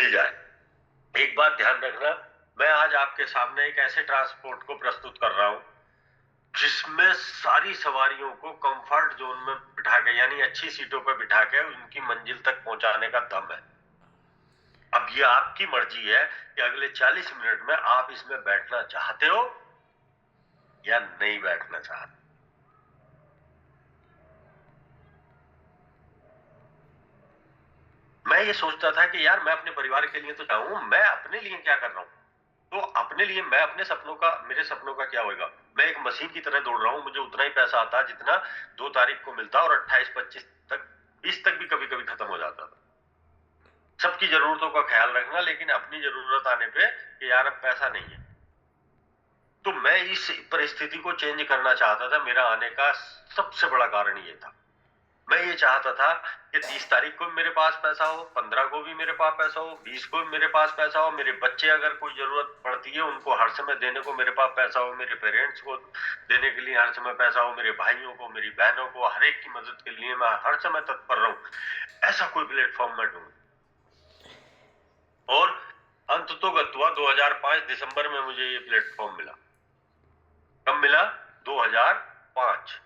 मिल जाए। एक बात ध्यान रखना, मैं आज आपके सामने एक ऐसे ट्रांसपोर्ट को प्रस्तुत कर रहा हूं जिसमें सारी सवारियों को कंफर्ट जोन में बिठा के, यानी अच्छी सीटों पर बिठा के उनकी मंजिल तक पहुंचाने का दम है। अब ये आपकी मर्जी है कि अगले 40 मिनट में आप इसमें बैठना चाहते हो या नहीं बैठना चाहते। मैं ये सोचता था कि यार मैं अपने परिवार के लिए तो जाऊं, मैं अपने लिए क्या कर रहा हूं। तो अपने लिए, मैं अपने सपनों का, मेरे सपनों का क्या होगा। मैं एक मशीन की तरह दौड़ रहा हूं, मुझे उतना ही पैसा आता है जितना 2 तारीख को मिलता और 28-25 तक, 20 तक भी कभी कभी खत्म हो जाता था। सबकी जरूरतों का ख्याल रखना, लेकिन अपनी जरूरत आने पे कि यार अब पैसा नहीं है। तो मैं इस परिस्थिति को चेंज करना चाहता था। मेरा आने का सबसे बड़ा कारण ये था, मैं ये चाहता था कि 30 तारीख को भी मेरे पास पैसा हो, 15 को भी मेरे पास पैसा हो, 20 को भी मेरे पास पैसा हो, मेरे बच्चे अगर कोई जरूरत पड़ती है उनको हर समय देने को मेरे पास पैसा हो, मेरे पेरेंट्स को देने के लिए हर समय पैसा हो, मेरे भाइयों को, मेरी बहनों को, हर एक की मदद के लिए मैं हर समय तत्पर रहूं। ऐसा कोई प्लेटफॉर्म मैं ढूंढूं। और अंत तो गत्वा 2005 दिसंबर में मुझे ये प्लेटफॉर्म मिला। कब मिला? 2005।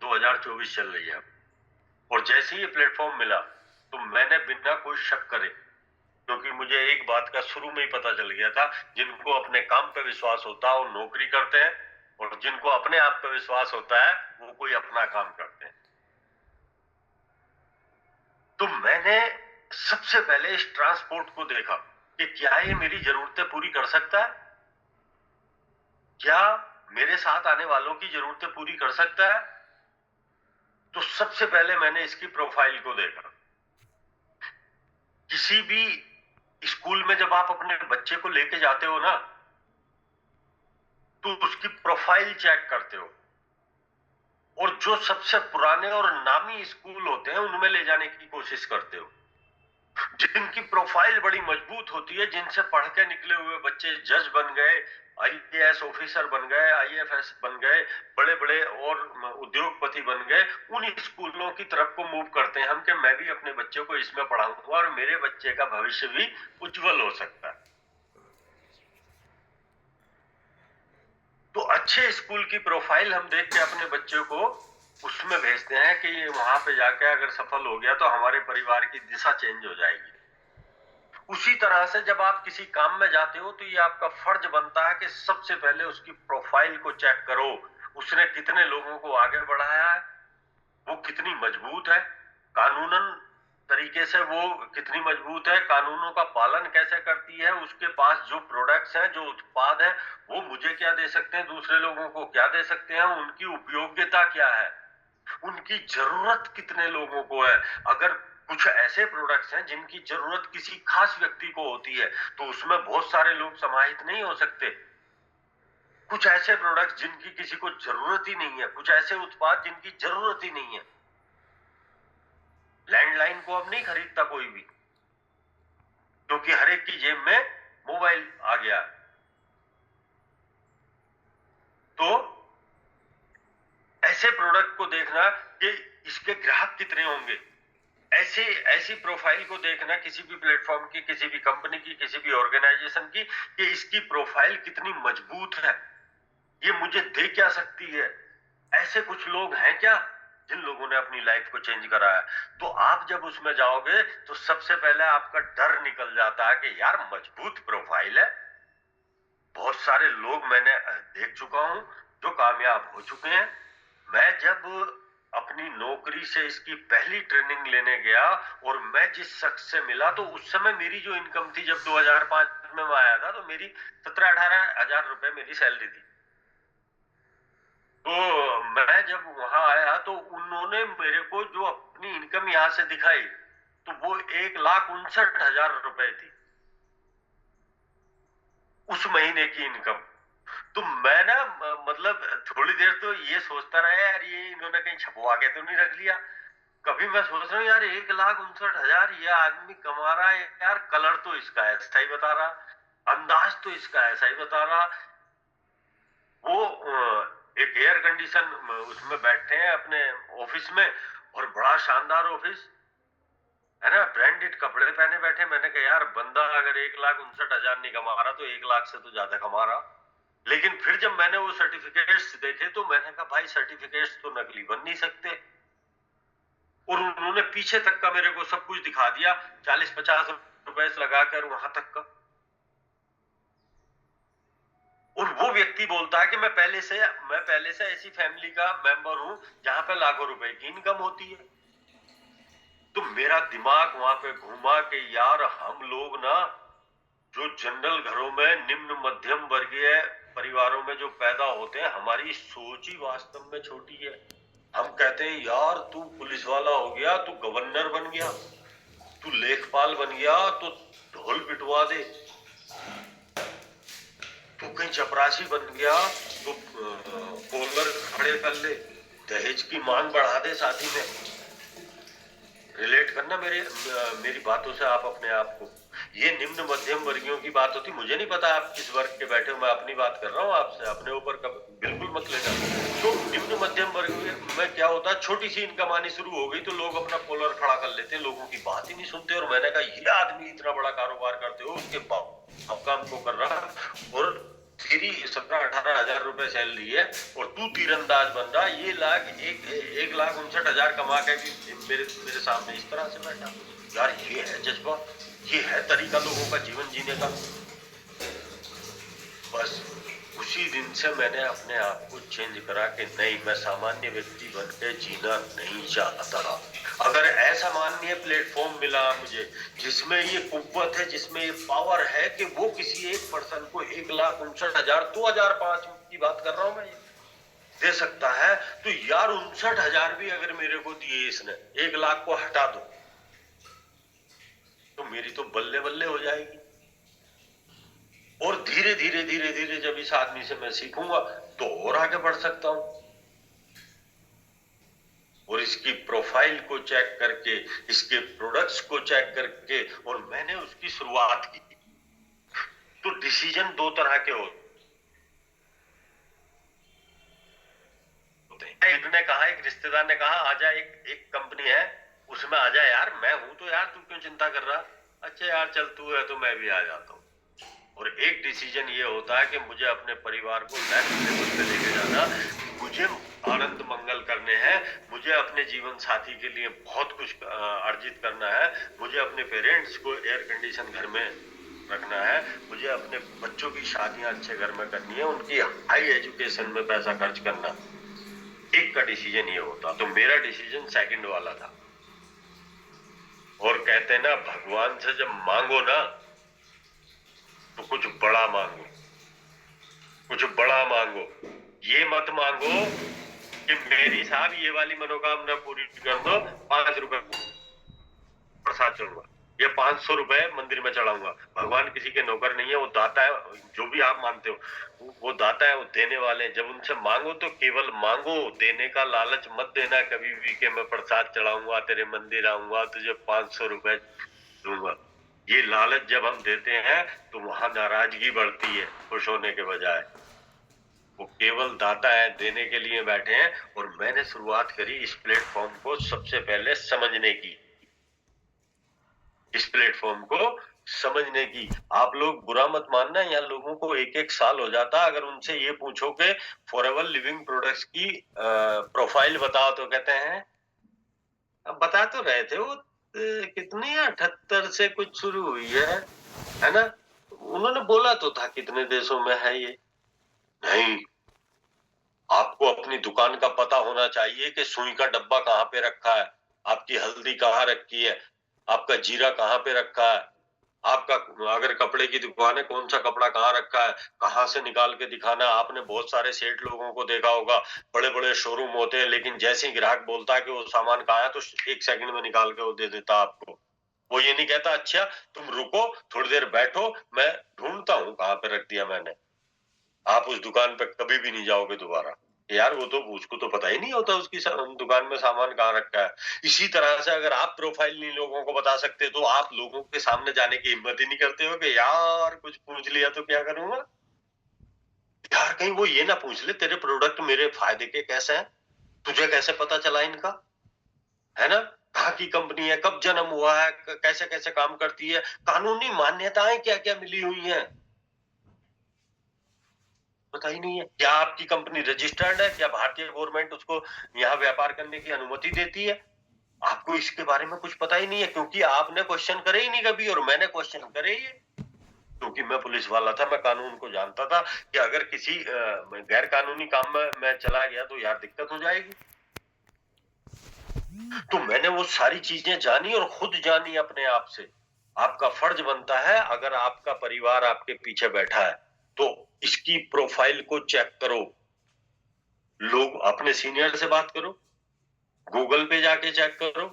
2024 चल रही है अब। और जैसे ही ये प्लेटफॉर्म मिला तो मैंने बिना कोई शक करे, क्योंकि मुझे एक बात का शुरू में ही पता चल गया था, जिनको अपने काम पे विश्वास होता है वो नौकरी करते हैं, और जिनको अपने आप पे विश्वास होता है वो कोई अपना काम करते हैं। तो मैंने सबसे पहले इस ट्रांसपोर्ट को देखा कि क्या ये मेरी जरूरतें पूरी कर सकता है, क्या मेरे साथ आने वालों की जरूरतें पूरी कर सकता है। तो सबसे पहले मैंने इसकी प्रोफाइल को देखा। किसी भी स्कूल में जब आप अपने बच्चे को लेके जाते हो ना, तो उसकी प्रोफाइल चेक करते हो, और जो सबसे पुराने और नामी स्कूल होते हैं उनमें ले जाने की कोशिश करते हो। जिनकी प्रोफाइल बड़ी मजबूत होती है, जिनसे पढ़ के निकले हुए बच्चे जज बन गए, आईएएस ऑफिसर बन गए, आईएफएस बन गए, बड़े बड़े और उद्योगपति बन गए, उन स्कूलों की तरफ को मूव करते हैं हम कि मैं भी अपने बच्चे को इसमें पढ़ाऊंगा और मेरे बच्चे का भविष्य भी उज्जवल हो सकता है। तो अच्छे स्कूल की प्रोफाइल हम देख के अपने बच्चे को उसमें भेजते हैं कि ये वहां पे जाके अगर सफल हो गया तो हमारे परिवार की दिशा चेंज हो जाएगी। उसी तरह से जब आप किसी काम में जाते हो तो ये आपका फर्ज बनता है कि सबसे पहले उसकी प्रोफाइल को चेक करो। उसने कितने लोगों को आगे बढ़ाया है, वो कितनी मजबूत है, कानूनन तरीके से वो कितनी मजबूत है, कानूनों का पालन कैसे करती है, उसके पास जो प्रोडक्ट्स हैं, जो उत्पाद है, वो मुझे क्या दे सकते हैं, दूसरे लोगों को क्या दे सकते हैं, उनकी उपयोगिता क्या है, उनकी जरूरत कितने लोगों को है। अगर कुछ ऐसे प्रोडक्ट्स हैं जिनकी जरूरत किसी खास व्यक्ति को होती है तो उसमें बहुत सारे लोग समाहित नहीं हो सकते। कुछ ऐसे प्रोडक्ट्स जिनकी किसी को जरूरत ही नहीं है, कुछ ऐसे उत्पाद जिनकी जरूरत ही नहीं है। लैंडलाइन को अब नहीं खरीदता कोई भी, क्योंकि हर एक की जेब में मोबाइल आ गया। तो ऐसे प्रोडक्ट को देखना कि इसके ग्राहक कितने होंगे, ऐसे ऐसी प्रोफाइल को देखना किसी भी प्लेटफॉर्म की, किसी भी कंपनी की, किसी भी ऑर्गेनाइजेशन की, कि इसकी प्रोफाइल कितनी मजबूत है, ये मुझे दे क्या सकती है। ऐसे कुछ लोग हैं क्या जिन लोगों ने अपनी लाइफ को चेंज करा है। तो आप जब उसमें जाओगे तो सबसे पहले आपका डर निकल जाता है कि यार मजबूत प्रोफाइल है, बहुत सारे लोग मैंने देख चुका हूं जो कामयाब हो चुके हैं। मैं जब अपनी नौकरी से इसकी पहली ट्रेनिंग लेने गया और मैं जिस शख्स से मिला, तो उस समय मेरी जो इनकम थी, जब 2005 में मैं आया था तो मेरी 17-18 हजार रुपए मेरी सैलरी थी। तो मैं जब वहां आया तो उन्होंने मेरे को जो अपनी इनकम यहां से दिखाई तो वो 1,59,000 रुपए थी उस महीने की इनकम। तो मैं ना मतलब थोड़ी देर तो ये सोचता रहा यार, ये इन्होंने कहीं छपवा के तो नहीं रख लिया। कभी मैं सोच रहा हूँ यार 1,59,000 ये आदमी कमा रहा है यार, कलर तो इसका ऐसा ही बता रहा, अंदाज तो इसका ऐसा ही बता रहा। वो एक एयर कंडीशन उसमें बैठे हैं अपने ऑफिस में, और बड़ा शानदार ऑफिस, है ना, ब्रांडेड कपड़े पहने बैठे। मैंने कहा यार बंदा अगर 1,59,000 नहीं कमा रहा तो 1 लाख से तो ज्यादा कमा रहा। लेकिन फिर जब मैंने वो सर्टिफिकेट्स देखे तो मैंने कहा भाई सर्टिफिकेट्स तो नकली बन नहीं सकते। और उन्होंने पीछे तक का मेरे को सब कुछ दिखा दिया, 40-50 रुपए से लगाकर वहां तक का। और वो व्यक्ति बोलता है कि मैं पहले से ऐसी फैमिली का मेंबर हूं जहां पे लाखों रुपए की इनकम होती है। तो मेरा दिमाग वहां पे घूमा कि यार हम लोग ना, जो जनरल घरों में निम्न मध्यम वर्गीय परिवारों में जो पैदा होते हैं, हमारी सोच ही वास्तव में छोटी है। हम कहते हैं यार तू पुलिस वाला हो गया, तू गवर्नर बन गया, तू लेखपाल बन गया तो ढोल पिटवा दे, तू कहीं चपरासी बन गया तो कॉलर खड़े कर ले, दहेज की मांग बढ़ा दे शादी में। रिलेट करना मेरी बातों से आप अपने आप को। ये निम्न मध्यम वर्गियों की बात होती, मुझे नहीं पता आप किस वर्ग के बैठे हो, मैं अपनी बात कर रहा हूँ आपसे, अपने ऊपर बिल्कुल मत लेना। तो निम्न मध्यम वर्ग में क्या होता है, छोटी सी इनकम आनी शुरू हो गई तो लोग अपना कॉलर खड़ा कर लेते हैं, लोगों की बात ही नहीं सुनते। और मैंने कहा ये आदमी इतना बड़ा कारोबार करते हो, उसके बाप काम को कर रहा, और तेरी 17-18 हजार रुपए सैलरी है और तू तीरंदाज बन रहा, ये 1,59,000 कमा के भी मेरे मेरे सामने इस तरह से बैठा। यार ये है जज्बा, ये है तरीका लोगों का जीवन जीने का। बस उसी दिन से मैंने अपने आप को चेंज करा कि नहीं, मैं सामान्य व्यक्ति बन के जीना नहीं चाहता। अगर ऐसा माननीय प्लेटफॉर्म मिला मुझे जिसमें ये कुव्वत है, जिसमें ये पावर है कि वो किसी एक पर्सन को 1,59,000 2005 की बात कर रहा हूं मैं, दे सकता है, तो यार 59,000 भी अगर मेरे को दिए इसने, 1 लाख को हटा दो तो मेरी तो बल्ले बल्ले हो जाएगी। और धीरे धीरे धीरे धीरे जब इस आदमी से मैं सीखूंगा तो और आगे बढ़ सकता हूं। और इसकी प्रोफाइल को चेक करके, इसके प्रोडक्ट्स को चेक करके, और मैंने उसकी शुरुआत की। तो डिसीजन दो तरह के होते हैं। इन्होंने कहा, एक रिश्तेदार ने कहा आजा, एक कंपनी है उसमें आजा यार। मैं हूं तो यार, तू क्यों चिंता कर रहा? अच्छा यार चल, तू है तो मैं भी आ जाता हूँ। और एक डिसीजन ये होता है कि मुझे अपने परिवार को नेक्स्ट लेवल पे लेके जाना, मुझे आनंद मंगल करने हैं, मुझे अपने जीवन साथी के लिए बहुत कुछ अर्जित करना है, मुझे अपने पेरेंट्स को एयर कंडीशन घर में रखना है, मुझे अपने बच्चों की शादियां अच्छे घर में करनी है, उनकी हाई एजुकेशन में पैसा खर्च करना। एक का डिसीजन ये होता, तो मेरा डिसीजन सेकंड वाला था। और कहते हैं ना, भगवान से जब मांगो ना तो कुछ बड़ा मांगो, कुछ बड़ा मांगो। ये मत मांगो कि मेरी साहब ये वाली मनोकामना पूरी कर दो, 5 रुपए प्रसाद चढ़ूंगा या 500 रुपए मंदिर में चढ़ाऊंगा। भगवान किसी के नौकर नहीं है, वो दाता है। जो भी आप मानते हो वो दाता है, वो देने वाले हैं। जब उनसे मांगो तो केवल मांगो, देने का लालच मत देना कभी भी कि मैं प्रसाद चढ़ाऊंगा, तेरे मंदिर आऊंगा, तुझे 500 रुपए दूंगा। ये लालच जब हम देते हैं तो वहां नाराजगी बढ़ती है खुश होने के बजाय। वो केवल दाता है, देने के लिए बैठे हैं। और मैंने शुरुआत करी इस प्लेटफॉर्म को सबसे पहले समझने की, इस प्लेटफॉर्म को समझने की। आप लोग बुरा मत मानना, यहाँ लोगों को 1-1 साल हो जाता अगर उनसे ये पूछो कि फॉरएवर लिविंग प्रोडक्ट्स की प्रोफाइल बताओ तो कहते हैं, अब बता तो रहे थे वो कितनी 78 से कुछ शुरू हुई है ना? उन्होंने बोला तो था कितने देशों में है ये। नहीं, आपको अपनी दुकान का पता होना चाहिए कि सुई का डब्बा कहाँ पे रखा है, आपकी हल्दी कहाँ रखी है, आपका जीरा कहाँ पे रखा है, आपका अगर कपड़े की दुकान है कौन सा कपड़ा कहाँ रखा है, कहाँ से निकाल के दिखाना। आपने बहुत सारे सेठ लोगों को देखा होगा, बड़े बड़े शोरूम होते हैं, लेकिन जैसे ही ग्राहक बोलता है कि वो सामान कहाँ है तो 1 सेकंड में निकाल के वो दे देता आपको। वो ये नहीं कहता अच्छा तुम रुको थोड़ी देर बैठो, मैं ढूंढता हूँ कहाँ पे रख दिया मैंने। आप उस दुकान पे कभी भी नहीं जाओगे दोबारा। यार वो तो उसको तो पता ही नहीं होता उसकी दुकान में सामान कहाँ रखा है। इसी तरह से अगर आप प्रोफाइल नहीं लोगों को बता सकते तो आप लोगों के सामने जाने की हिम्मत ही नहीं करते हो कि यार कुछ पूछ लिया तो क्या करूंगा। यार कहीं वो ये ना पूछ ले तेरे प्रोडक्ट मेरे फायदे के कैसे हैं, तुझे कैसे पता चला इनका, है ना? कहाँ की कंपनी है, कब जन्म हुआ है, कैसे कैसे काम करती है, कानूनी मान्यताएं क्या क्या मिली हुई हैं, पता ही नहीं है। क्या आपकी कंपनी रजिस्टर्ड है? क्या भारतीय गवर्नमेंट उसको यहाँ व्यापार करने की अनुमति देती है? आपको इसके बारे में कुछ पता ही नहीं है, क्योंकि आपने क्वेश्चन करे ही नहीं कभी, और मैंने क्वेश्चन करे ही है। क्योंकि मैं पुलिस वाला था, मैं कानून को जानता था कि अगर किसी गैर कानूनी काम में मैं चला गया तो यार दिक्कत हो जाएगी। तो मैंने वो सारी चीजें जानी और खुद जानी अपने आप से। आपका फर्ज बनता है, अगर आपका परिवार आपके पीछे बैठा है तो इसकी प्रोफाइल को चेक करो। लोग अपने सीनियर से बात करो, गूगल पे जाके चेक करो,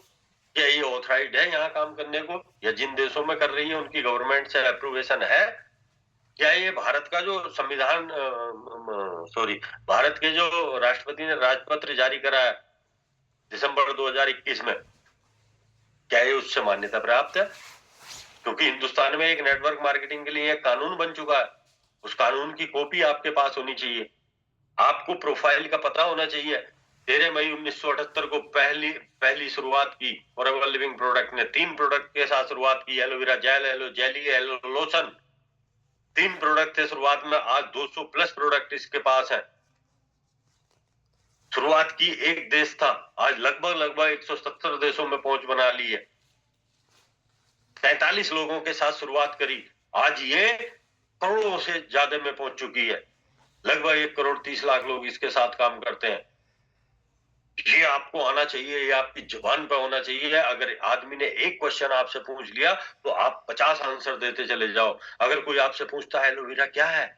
क्या ये ऑथराइज्ड है यहाँ काम करने को, या जिन देशों में कर रही है उनकी गवर्नमेंट से अप्रूवेशन है, क्या ये भारत का जो संविधान सॉरी भारत के जो राष्ट्रपति ने राजपत्र जारी करा है दिसंबर 2021 में, क्या ये उससे मान्यता प्राप्त है? क्योंकि हिंदुस्तान में एक नेटवर्क मार्केटिंग के लिए एक कानून बन चुका है, उस कानून की कॉपी आपके पास होनी चाहिए। आपको प्रोफाइल का पता होना चाहिए। 13 मई 1978 को पहली पहली शुरुआत की फॉरएवर लिविंग प्रोडक्ट ने। 3 प्रोडक्ट के साथ शुरुआत की, aloe vera gel, aloe jelly, aloe lotion. 3 product थे शुरुआत में, आज 200 प्लस प्रोडक्ट इसके पास है। शुरुआत की एक देश था, आज लगभग 170 देशों में पहुंच बना ली है। 43 लोगों के साथ शुरुआत करी, आज ये करोड़ों से ज्यादा में पहुंच चुकी है। लगभग 1 करोड़ 30 लाख लोग इसके साथ काम करते हैं। ये आपको आना चाहिए, ये आपकी जुबान पे होना चाहिए। अगर आदमी ने एक क्वेश्चन आपसे पूछ लिया तो आप 50 आंसर देते चले जाओ। अगर कोई आपसे पूछता है एलोवेरा क्या है,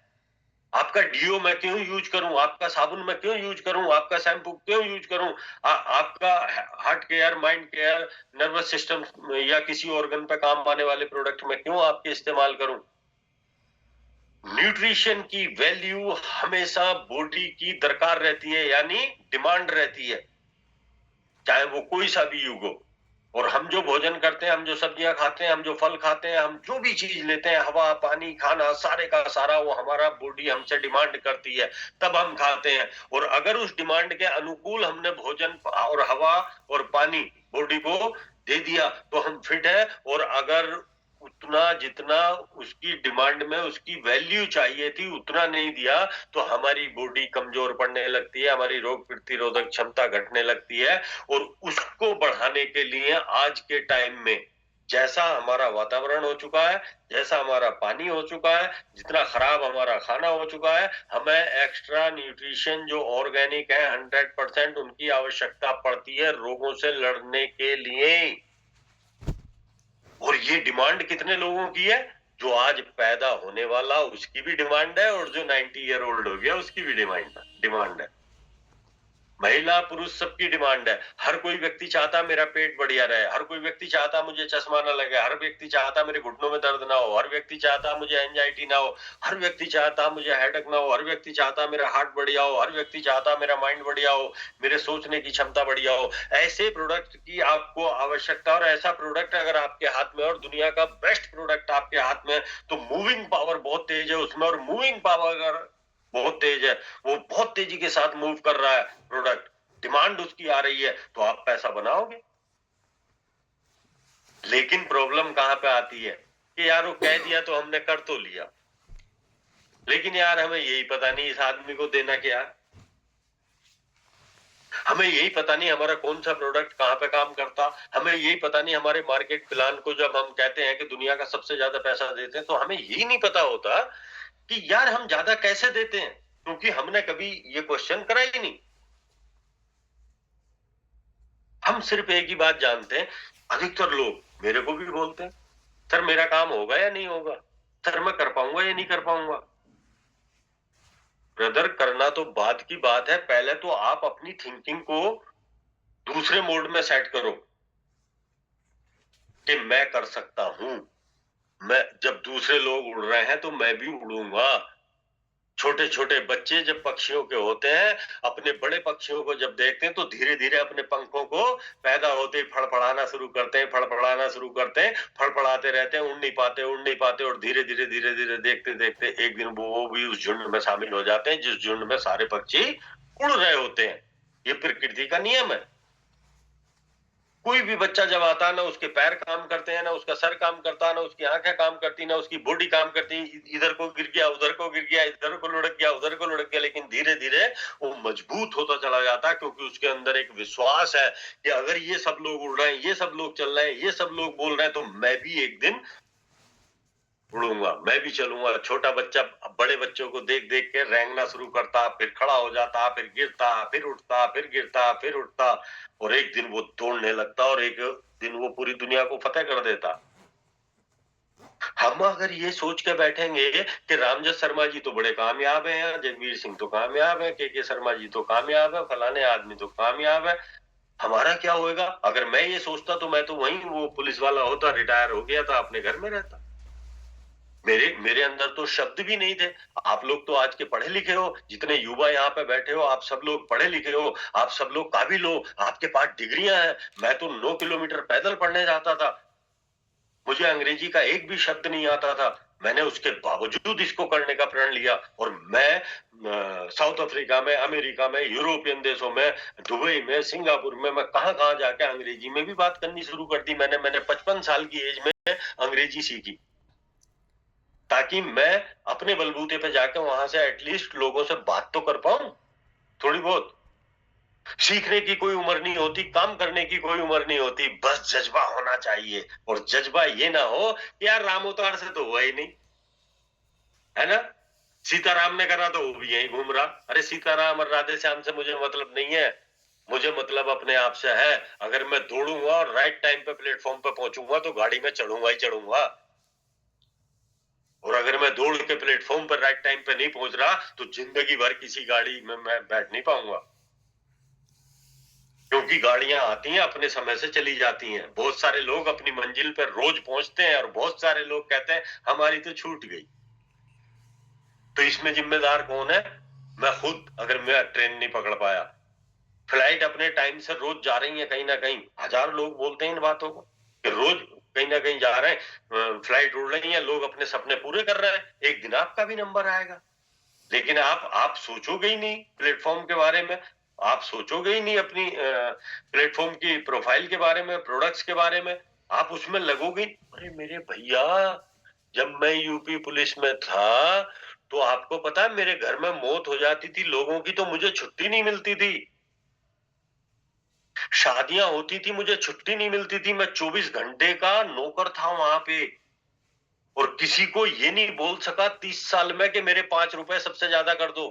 आपका डीओ मैं क्यों यूज करूं, आपका साबुन मैं क्यों यूज करूं, आपका शैम्पू क्यों यूज करूं, आपका heart care, mind care, nervous system या किसी ऑर्गन पे काम आने वाले प्रोडक्ट में क्यों आपके इस्तेमाल करूं। न्यूट्रिशन की वैल्यू हमेशा बॉडी की दरकार रहती है, यानी डिमांड रहती है, चाहे वो कोई सा भी युग हो। और हम जो भोजन करते हैं, हम जो सब्जियां खाते हैं, हम जो फल खाते हैं, हम जो भी चीज लेते हैं, हवा पानी खाना सारे का सारा वो हमारा बॉडी हमसे डिमांड करती है, तब हम खाते हैं। और अगर उस डिमांड के अनुकूल हमने भोजन और हवा और पानी बॉडी को दे दिया तो हम फिट है। और अगर उतना जितना उसकी डिमांड में उसकी वैल्यू चाहिए थी उतना नहीं दिया तो हमारी बॉडी कमजोर पड़ने लगती है, हमारी रोग प्रतिरोधक क्षमता घटने लगती है। और उसको बढ़ाने के लिए आज के टाइम में जैसा हमारा वातावरण हो चुका है, जैसा हमारा पानी हो चुका है, जितना खराब हमारा खाना हो चुका है, हमें एक्स्ट्रा न्यूट्रिशन जो ऑर्गेनिक है 100% उनकी आवश्यकता पड़ती है रोगों से लड़ने के लिए। और ये डिमांड कितने लोगों की है? जो आज पैदा होने वाला उसकी भी डिमांड है, और जो 90 ईयर ओल्ड हो गया उसकी भी डिमांड है। महिला पुरुष सबकी डिमांड है। हर कोई व्यक्ति चाहता मेरा पेट बढ़िया रहे, हर कोई व्यक्ति चाहता मुझे चश्मा ना लगे, हर व्यक्ति चाहता मेरे घुटनों में दर्द ना हो, हर व्यक्ति चाहता मुझे एंजाइटी ना हो, हर व्यक्ति चाहता मुझे हेडेक ना हो, हर व्यक्ति चाहता मेरा हार्ट बढ़िया हो, हर व्यक्ति चाहता मेरा माइंड बढ़िया हो, मेरे सोचने की क्षमता बढ़िया हो। ऐसे प्रोडक्ट की आपको आवश्यकता, और ऐसा प्रोडक्ट अगर आपके हाथ में और दुनिया का बेस्ट प्रोडक्ट आपके हाथ में, तो मूविंग पावर बहुत तेज है उसमें। और मूविंग पावर अगर बहुत तेज है, वो बहुत तेजी के साथ मूव कर रहा है प्रोडक्ट, डिमांड उसकी आ रही है, तो आप पैसा बनाओगे। लेकिन प्रॉब्लम कहां पे आती है कि यार वो कह दिया तो हमने कर तो लिया, लेकिन यार हमें यही पता नहीं इस आदमी को देना क्या है, हमें यही पता नहीं हमारा कौन सा प्रोडक्ट कहां पे काम करता, हमें यही पता नहीं हमारे मार्केट प्लान को जब हम कहते हैं कि दुनिया का सबसे ज्यादा पैसा देते हैं, तो हमें यही नहीं पता होता कि यार हम ज्यादा कैसे देते हैं, क्योंकि हमने कभी ये क्वेश्चन करा ही नहीं। हम सिर्फ एक ही बात जानते हैं, अधिकतर लोग मेरे को भी बोलते हैं, सर मेरा काम होगा या नहीं होगा, सर मैं कर पाऊंगा या नहीं कर पाऊंगा। ब्रदर करना तो बाद की बात है, पहले तो आप अपनी थिंकिंग को दूसरे मोड में सेट करो कि मैं कर सकता हूं। मैं जब दूसरे लोग उड़ रहे हैं तो मैं भी उड़ूंगा। छोटे छोटे बच्चे जब पक्षियों के होते हैं, अपने बड़े पक्षियों को जब देखते हैं तो धीरे धीरे अपने पंखों को पैदा होते ही फड़फड़ाना शुरू करते हैं, फड़फड़ाना शुरू करते हैं, फड़फड़ाते रहते हैं, उड़ नहीं पाते, और धीरे धीरे देखते देखते एक दिन वो भी उस झुंड में शामिल हो जाते हैं जिस झुंड में सारे पक्षी उड़ रहे होते हैं। ये प्रकृति का नियम है। कोई भी बच्चा जब आता है ना उसके पैर काम करते हैं, ना उसका सर काम करता है, ना उसकी आंखें काम करती, ना उसकी बॉडी काम करती। इधर को गिर गया, उधर को गिर गया, इधर को लुढ़क गया, उधर को लुढ़क गया, लेकिन धीरे धीरे वो मजबूत होता चला जाता है, क्योंकि उसके अंदर एक विश्वास है कि अगर ये सब लोग उड़ रहे हैं, ये सब लोग चल रहे हैं, ये सब लोग बोल रहे हैं, तो मैं भी एक दिन उड़ूंगा, मैं भी चलूंगा। छोटा बच्चा बड़े बच्चों को देख देख के रेंगना शुरू करता, फिर खड़ा हो जाता, फिर गिरता, फिर उठता, फिर गिरता, फिर उठता, और एक दिन वो दौड़ने लगता, और एक दिन वो पूरी दुनिया को फतेह कर देता। हम अगर ये सोच के बैठेंगे कि रामजस शर्मा जी तो बड़े कामयाब हैं, जगवीर सिंह तो कामयाब है, के शर्मा जी तो कामयाब है, फलाने आदमी तो कामयाब है, हमारा क्या होएगा? अगर मैं ये सोचता तो मैं तो वहीं वो पुलिस वाला होता, रिटायर हो गया था, अपने घर में रहता। मेरे मेरे अंदर तो शब्द भी नहीं थे। आप लोग तो आज के पढ़े लिखे हो, जितने युवा यहाँ पे बैठे हो, आप सब लोग पढ़े लिखे हो, आप सब लोग काबिल हो, आपके पास डिग्रियां हैं। मैं तो 9 किलोमीटर पैदल पढ़ने जाता था, मुझे अंग्रेजी का एक भी शब्द नहीं आता था। मैंने उसके बावजूद इसको करने का प्रण लिया, और मैं साउथ अफ्रीका में, अमेरिका में, यूरोपियन देशों में, दुबई में, सिंगापुर में, मैं कहाँ-कहाँ जाके अंग्रेजी में भी बात करनी शुरू कर दी। मैंने 55 साल की एज में अंग्रेजी सीखी, ताकि मैं अपने बलबूते पे जाके वहां से एटलीस्ट लोगों से बात तो कर पाऊं थोड़ी बहुत। सीखने की कोई उम्र नहीं होती, काम करने की कोई उम्र नहीं होती, बस जज्बा होना चाहिए। और जज्बा ये ना हो कि यार राम अवतार से तो हुआ ही नहीं, है ना? सीताराम ने करा तो वो भी यही घूम रहा। अरे सीताराम और राधे श्याम से मुझे मतलब नहीं है, मुझे मतलब अपने आप से है। अगर मैं दौड़ूंगा और राइट टाइम पे प्लेटफॉर्म पे पहुंचूंगा तो गाड़ी में चढ़ूंगा ही चढ़ूंगा, और अगर मैं दौड़ के प्लेटफॉर्म पर राइट टाइम पे नहीं पहुंच रहा तो जिंदगी भर किसी गाड़ी में मैं बैठ नहीं पाऊंगा, क्योंकि गाड़ियां आती हैं, अपने समय से चली जाती हैं। बहुत सारे लोग अपनी मंजिल पर रोज पहुंचते हैं, और बहुत सारे लोग कहते हैं हमारी तो छूट गई। तो इसमें जिम्मेदार कौन है? मैं खुद। अगर मैं ट्रेन नहीं पकड़ पाया, फ्लाइट अपने टाइम से रोज जा रही है कहीं ना कहीं, हजार लोग बोलते हैं इन बातों को कि रोज कहीं ना कहीं जा रहे हैं, फ्लाइट उड़ रही है, लोग अपने सपने पूरे कर रहे हैं, एक दिन आपका भी नंबर आएगा। लेकिन आप सोचोगे ही नहीं प्लेटफॉर्म के बारे में, आप सोचोगे ही नहीं अपनी प्लेटफॉर्म की प्रोफाइल के बारे में, प्रोडक्ट्स के बारे में, आप उसमें लगोगे। अरे मेरे भैया, जब मैं यूपी पुलिस में था तो आपको पता है मेरे घर में मौत हो जाती थी लोगों की तो मुझे छुट्टी नहीं मिलती थी। शादियां होती थी, मुझे छुट्टी नहीं मिलती थी। मैं 24 घंटे का नौकर था वहां पे, और किसी को ये नहीं बोल सका 30 साल में कि मेरे 5 रुपए सबसे ज्यादा कर दो।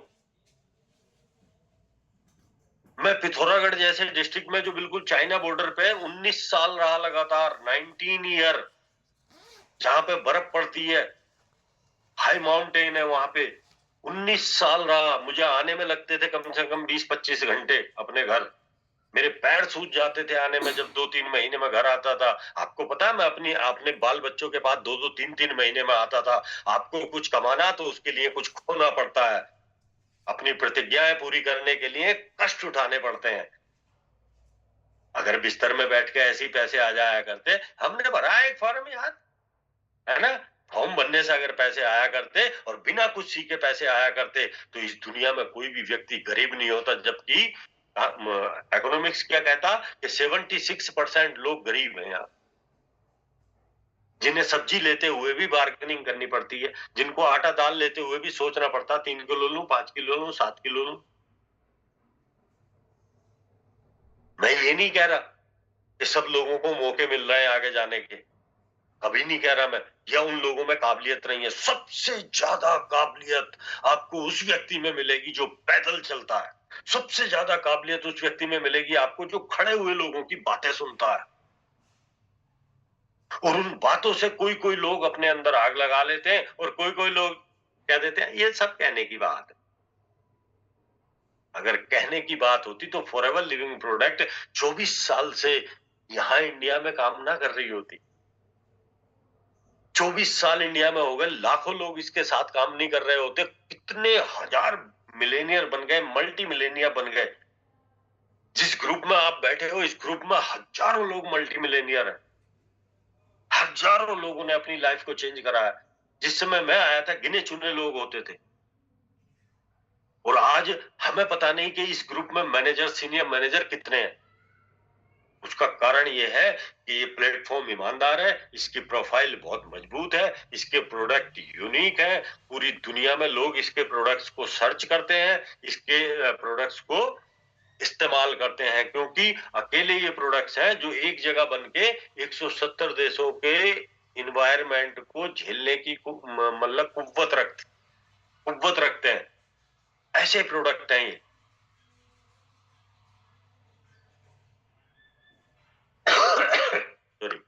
मैं पिथौरागढ़ जैसे डिस्ट्रिक्ट में, जो बिल्कुल चाइना बॉर्डर पे, 19 साल रहा लगातार, 19 ईयर, जहां पे बर्फ पड़ती है, हाई माउंटेन है वहां पे। 19 साल रहा, मुझे आने में लगते थे कम से कम 20-25 घंटे अपने घर। मेरे पैर सूज जाते थे आने में, जब 2-3 महीने में घर आता था। आपको पता है मैं अपने बाल बच्चों के पास 2-2 3-3 महीने में आता था। आपको कुछ कमाना तो उसके लिए कुछ खोना पड़ता है, अपनी प्रतिज्ञाएं पूरी करने के लिए कष्ट उठाने पड़ते हैं। अगर बिस्तर में बैठ के ऐसे ही पैसे आ जाया करते, हमने भरा है एक फॉर्म यार, है ना? फॉर्म भरने से अगर पैसे आया करते और बिना कुछ सीखे पैसे आया करते, तो इस दुनिया में कोई भी व्यक्ति गरीब नहीं होता। जबकि इकोनॉमिक्स क्या कहता कि 76% लोग गरीब हैं यहाँ, जिन्हें सब्जी लेते हुए भी बार्गेनिंग करनी पड़ती है, जिनको आटा दाल लेते हुए भी सोचना पड़ता 3 किलो लूं, 5 किलो लूं, 7 किलो लूं। मैं ये नहीं कह रहा कि सब लोगों को मौके मिल रहे हैं आगे जाने के, कभी नहीं कह रहा मैं, या उन लोगों में काबिलियत नहीं है। सबसे ज्यादा काबिलियत आपको उस व्यक्ति में मिलेगी जो पैदल चलता है। सबसे ज्यादा काबिलियत उस व्यक्ति में मिलेगी आपको जो खड़े हुए लोगों की बातें सुनता है, और उन बातों से कोई कोई लोग अपने अंदर आग लगा लेते हैं, और कोई कोई लोग कह देते हैं ये सब कहने की बात है। अगर कहने की बात होती तो फॉरएवर लिविंग प्रोडक्ट 24 साल से यहां इंडिया में काम ना कर रही होती। 24 साल इंडिया में हो गए, लाखों लोग इसके साथ काम नहीं कर रहे होते। कितने हजार मिलेनियर बन गए, मल्टी मिलेनियर बन गए। जिस ग्रुप में आप बैठे हो, इस ग्रुप में हजारों लोग मल्टी मिलेनियर हैं। हजारों लोगों ने अपनी लाइफ को चेंज करा है। जिस समय मैं आया था गिने चुने लोग होते थे, और आज हमें पता नहीं कि इस ग्रुप में मैनेजर, सीनियर मैनेजर कितने हैं। उसका कारण ये है कि ये प्लेटफॉर्म ईमानदार है, इसकी प्रोफाइल बहुत मजबूत है, इसके प्रोडक्ट यूनिक है, पूरी दुनिया में लोग इसके प्रोडक्ट्स को सर्च करते हैं, इसके प्रोडक्ट्स को इस्तेमाल करते हैं, क्योंकि अकेले ये प्रोडक्ट्स हैं जो एक जगह बन के 170 देशों के इन्वायरमेंट को झेलने की मतलब कुव्वत रखते हैं। ऐसे प्रोडक्ट हैं ये। सॉरी।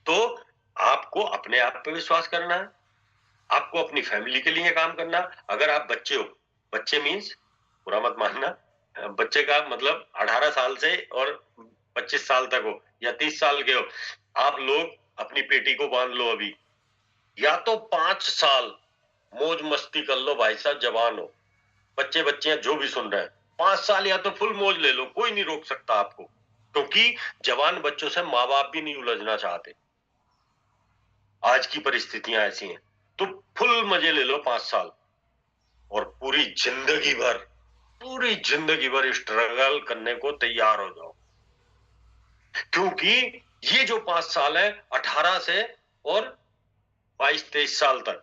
तो आपको अपने आप पे विश्वास करना है, आपको अपनी फैमिली के लिए काम करना। अगर आप बच्चे हो, बच्चे मीन्स बुरा मत मानना, बच्चे का मतलब 18 साल से और 25 साल तक हो या 30 साल के हो, आप लोग अपनी पेटी को बांध लो अभी, या तो 5 साल मौज मस्ती कर लो भाई साहब, जवान हो, बच्चे बच्चियां जो भी सुन रहे हैं, 5 साल या तो फुल मौज ले लो, कोई नहीं रोक सकता आपको, क्योंकि जवान बच्चों से माँ बाप भी नहीं उलझना चाहते। आज की परिस्थितियां ऐसी हैं, तो फुल मजे ले लो 5 साल, और पूरी जिंदगी भर स्ट्रगल करने को तैयार हो जाओ, क्योंकि ये जो 5 साल है 18 से और 22-23 साल तक,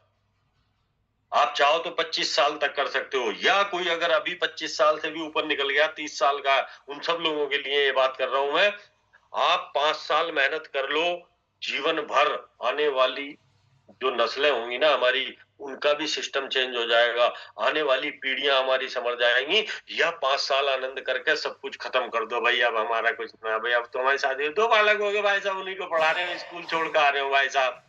आप चाहो तो 25 साल तक कर सकते हो, या कोई अगर अभी 25 साल से भी ऊपर निकल गया, 30 साल का, उन सब लोगों के लिए ये बात कर रहा हूं मैं। आप 5 साल मेहनत कर लो, जीवन भर आने वाली जो नस्लें होंगी ना हमारी, उनका भी सिस्टम चेंज हो जाएगा, आने वाली पीढ़ियां हमारी समझ जाएंगी। या 5 साल आनंद करके सब कुछ खत्म कर दो भाई, अब हमारा कुछ ना भाई, अब तो हमारी शादी 2 बालक हो गए भाई साहब, उन्हीं को पढ़ा रहे हो, स्कूल छोड़ कर आ रहे हो भाई साहब,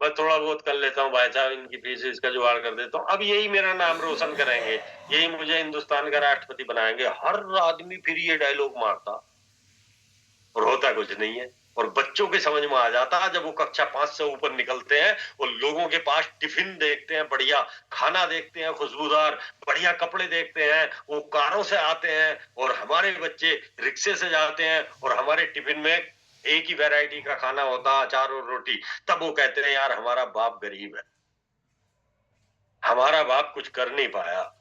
बस थोड़ा बहुत कर लेता हूँ भाई साहब, इनकी फीस इसका जुगाड़ कर देता हूँ, अब यही मेरा नाम रोशन करेंगे, यही मुझे हिंदुस्तान का राष्ट्रपति बनाएंगे। हर आदमी फिर ये डायलॉग मारता, और होता कुछ नहीं है। और बच्चों के समझ में आ जाता जब वो कक्षा 5 से ऊपर निकलते हैं, और लोगों के पास टिफिन देखते हैं, बढ़िया खाना देखते हैं, खुशबूदार बढ़िया कपड़े देखते हैं, वो कारों से आते हैं, और हमारे बच्चे रिक्शे से जाते हैं, और हमारे टिफिन में एक ही वैरायटी का खाना होता, अचार और रोटी, तब वो कहते हैं यार हमारा बाप गरीब है, हमारा बाप कुछ कर नहीं पाया,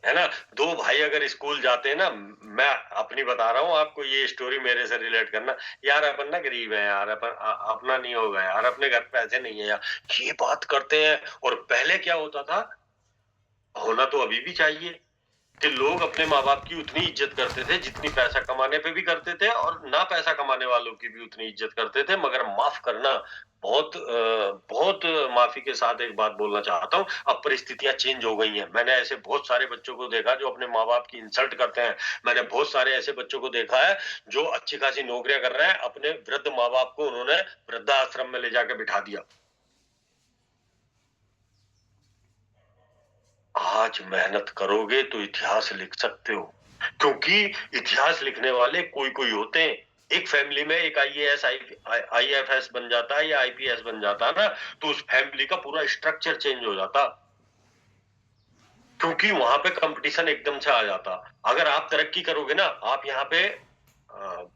है ना। 2 भाई अगर स्कूल जाते हैं ना, मैं अपनी बता रहा हूँ आपको, ये स्टोरी मेरे से रिलेट करना, यार अपन ना गरीब है यार, अपन अपना नहीं होगा यार, अपने घर पैसे नहीं है यार, ये बात करते हैं। और पहले क्या होता था, होना तो अभी भी चाहिए, कि लोग अपने माँ बाप की उतनी इज्जत करते थे जितनी पैसा कमाने पे भी करते थे, और ना पैसा कमाने वालों की भी उतनी इज्जत करते थे। मगर माफ करना, बहुत माफी के साथ एक बात बोलना चाहता हूँ, अब परिस्थितियां चेंज हो गई हैं। मैंने ऐसे बहुत सारे बच्चों को देखा जो अपने माँ बाप की इंसल्ट करते हैं, मैंने बहुत सारे ऐसे बच्चों को देखा है जो अच्छी खासी नौकरियां कर रहे हैं, अपने वृद्ध माँ बाप को उन्होंने वृद्धाश्रम में ले जाकर बिठा दिया। आज मेहनत करोगे तो इतिहास लिख सकते हो, क्योंकि इतिहास लिखने वाले कोई कोई होते हैं। एक फैमिली में एक आईएएस आईएफएस बन जाता है या आईपीएस बन जाता है ना, तो उस फैमिली का पूरा स्ट्रक्चर चेंज हो जाता, क्योंकि वहां पे कंपटीशन एकदम से आ जाता। अगर आप तरक्की करोगे ना, आप यहाँ पे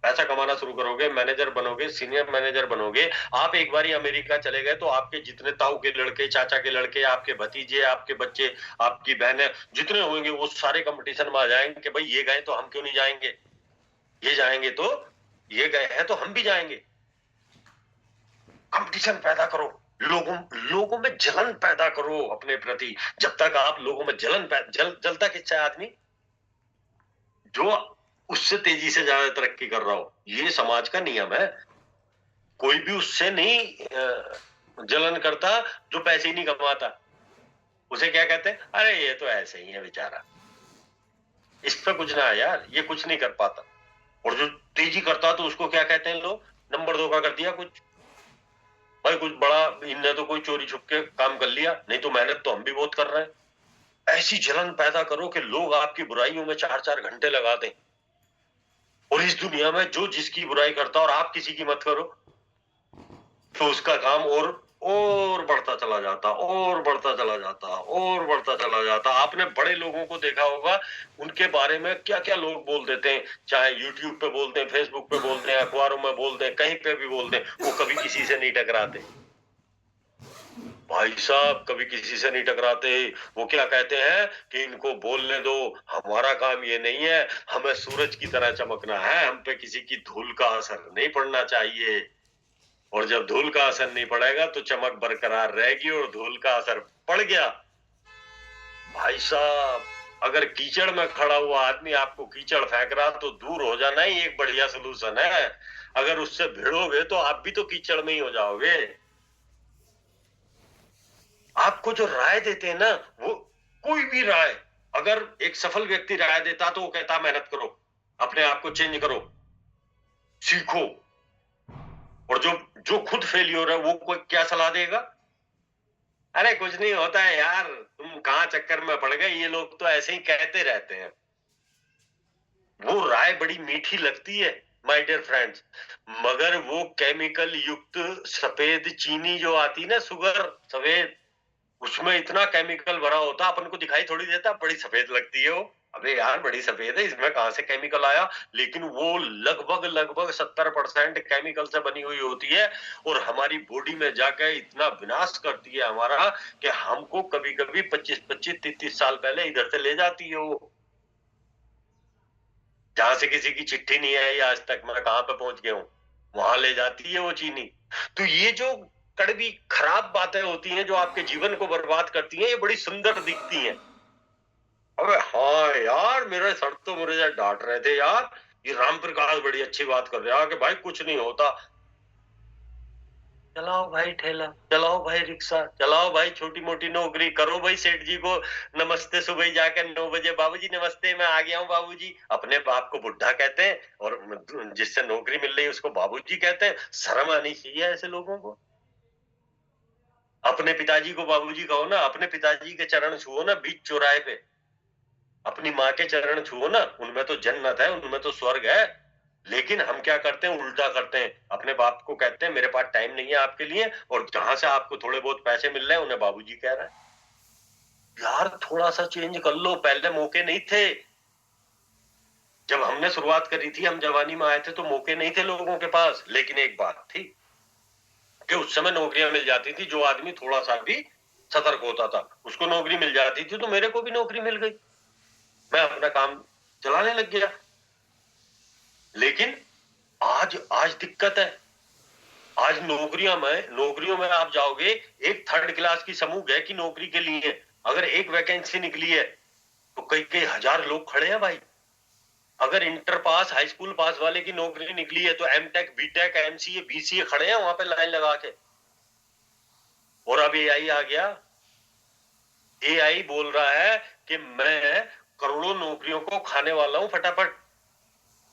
पैसा कमाना शुरू करोगे, मैनेजर बनोगे, सीनियर मैनेजर बनोगे, आप एक बार अमेरिका चले गए तो आपके जितने ताऊ के लड़के, चाचा के लड़के, आपके भतीजे, आपके बच्चे, आपकी बहनें जितने होंगे, वो सारे कंपटीशन में आ जाएंगे कि भाई ये गए तो हम क्यों नहीं जाएंगे, ये जाएंगे तो, ये गए हैं तो हम भी जाएंगे। कंपटीशन पैदा करो, लोगों लोगों में जलन पैदा करो अपने प्रति। जब तक आप लोगों में जलता किससे आदमी, जो उससे तेजी से ज्यादा तरक्की कर रहा हो, ये समाज का नियम है। कोई भी उससे नहीं जलन करता जो पैसे ही नहीं कमाता, उसे क्या कहते हैं, अरे ये तो ऐसे ही है बेचारा, इस पे कुछ ना है यार, ये कुछ नहीं कर पाता। और जो तेजी करता तो उसको क्या कहते हैं लोग, नंबर 2 का कर दिया कुछ, भाई कुछ बड़ा, इनने तो कोई चोरी छुप के काम कर लिया, नहीं तो मेहनत तो हम भी बहुत कर रहे हैं। ऐसी जलन पैदा करो कि लोग आपकी बुराइयों में 4-4 घंटे लगा दें, और इस दुनिया में जो जिसकी बुराई करता और आप किसी की मत करो, तो उसका काम और बढ़ता चला जाता, और बढ़ता चला जाता, और बढ़ता चला जाता। आपने बड़े लोगों को देखा होगा, उनके बारे में क्या क्या लोग बोल देते हैं, चाहे यूट्यूब पे बोलते हैं, फेसबुक पे बोलते हैं, अखबारों में बोलते हैं, कहीं पे भी बोलते हैं, वो कभी किसी से नहीं टकराते। भाई साहब कभी किसी से नहीं टकराते। वो क्या कहते हैं कि इनको बोलने दो, हमारा काम ये नहीं है, हमें सूरज की तरह चमकना है, हम पे किसी की धूल का असर नहीं पड़ना चाहिए। और जब धूल का असर नहीं पड़ेगा तो चमक बरकरार रहेगी, और धूल का असर पड़ गया, भाई साहब अगर कीचड़ में खड़ा हुआ आदमी आपको कीचड़ फेंक रहा तो दूर हो जाना ही एक बढ़िया सोल्यूशन है। अगर उससे भिड़ोगे तो आप भी तो कीचड़ में ही हो जाओगे। आपको जो राय देते हैं ना, वो कोई भी राय, अगर एक सफल व्यक्ति राय देता तो वो कहता मेहनत करो, अपने आप को चेंज करो, सीखो। और जो जो खुद फेलियर है वो कोई क्या सलाह देगा? अरे कुछ नहीं होता है यार, तुम कहाँ चक्कर में पड़ गए, ये लोग तो ऐसे ही कहते रहते हैं। वो राय बड़ी मीठी लगती है माय डियर फ्रेंड्स, मगर वो केमिकल युक्त सफेद चीनी जो आती ना, शुगर सफेद, उसमें इतना केमिकल भरा होता, अपन को दिखाई थोड़ी देता, बड़ी सफेद लगती है वो। अबे यार बड़ी सफेद है, इसमें कहां से केमिकल आया? लेकिन वो लगभग लगभग 70% केमिकल से बनी हुई होती है, और हमारी बॉडी में जाकर इतना विनाश करती है हमारा, कि हमको कभी कभी 25-25 30-30 साल पहले इधर से ले जाती है वो। जहां से किसी की चिट्ठी नहीं आई आज तक, मैं कहां पे पहुंच गया हूं, वहां ले जाती है वो चीनी। तो ये जो कड़वी खराब बातें होती हैं जो आपके जीवन को बर्बाद करती हैं, ये बड़ी सुंदर दिखती हैं। अबे हाँ यार, मेरे सर तो मुझे डांट रहे थे यार, ये राम प्रकाश बड़ी अच्छी बात कर रहा है कि भाई कुछ नहीं होता, चलाओ भाई ठेला, चलाओ भाई रिक्शा, चलाओ भाई छोटी मोटी नौकरी करो, भाई सेठ जी को नमस्ते सुबह जाकर 9 बजे, बाबूजी नमस्ते मैं आ गया हूँ बाबूजी। अपने बाप को बुढ़ा कहते हैं, और जिससे नौकरी मिल रही है उसको बाबूजी कहते हैं। शर्म आनी चाहिए ऐसे लोगों को। अपने पिताजी को बाबूजी कहो ना, अपने पिताजी के चरण छुओ ना बीच चौराहे पे, अपनी माँ के चरण छुओ ना, उनमें तो जन्नत है, उनमें तो स्वर्ग है। लेकिन हम क्या करते हैं, उल्टा करते हैं, अपने बाप को कहते हैं मेरे पास टाइम नहीं है आपके लिए, और जहां से आपको थोड़े बहुत पैसे मिल रहे हैं उन्हें बाबूजी कह रहा है। यार थोड़ा सा चेंज कर लो, पहले मौके नहीं थे। जब हमने शुरुआत करी थी, हम जवानी में आए थे तो मौके नहीं थे लोगों के पास, लेकिन एक बात थी कि उस समय नौकरियां मिल जाती थी, जो आदमी थोड़ा सा भी सतर्क होता था उसको नौकरी मिल जाती थी। तो मेरे को भी नौकरी मिल गई, मैं अपना काम चलाने लग गया। लेकिन आज आज दिक्कत है। आज नौकरियों में आप जाओगे, एक थर्ड क्लास की समूह है कि नौकरी के लिए अगर एक वैकेंसी निकली है तो कई कई हजार लोग खड़े हैं भाई। अगर इंटर पास हाई स्कूल पास वाले की नौकरी निकली है तो एमटेक बीटेक एमसीए बीसीए खड़े हैं वहां पे लाइन लगा के। और अब एआई आ गया, एआई बोल रहा है कि मैं करोड़ों नौकरियों को खाने वाला हूं फटाफट।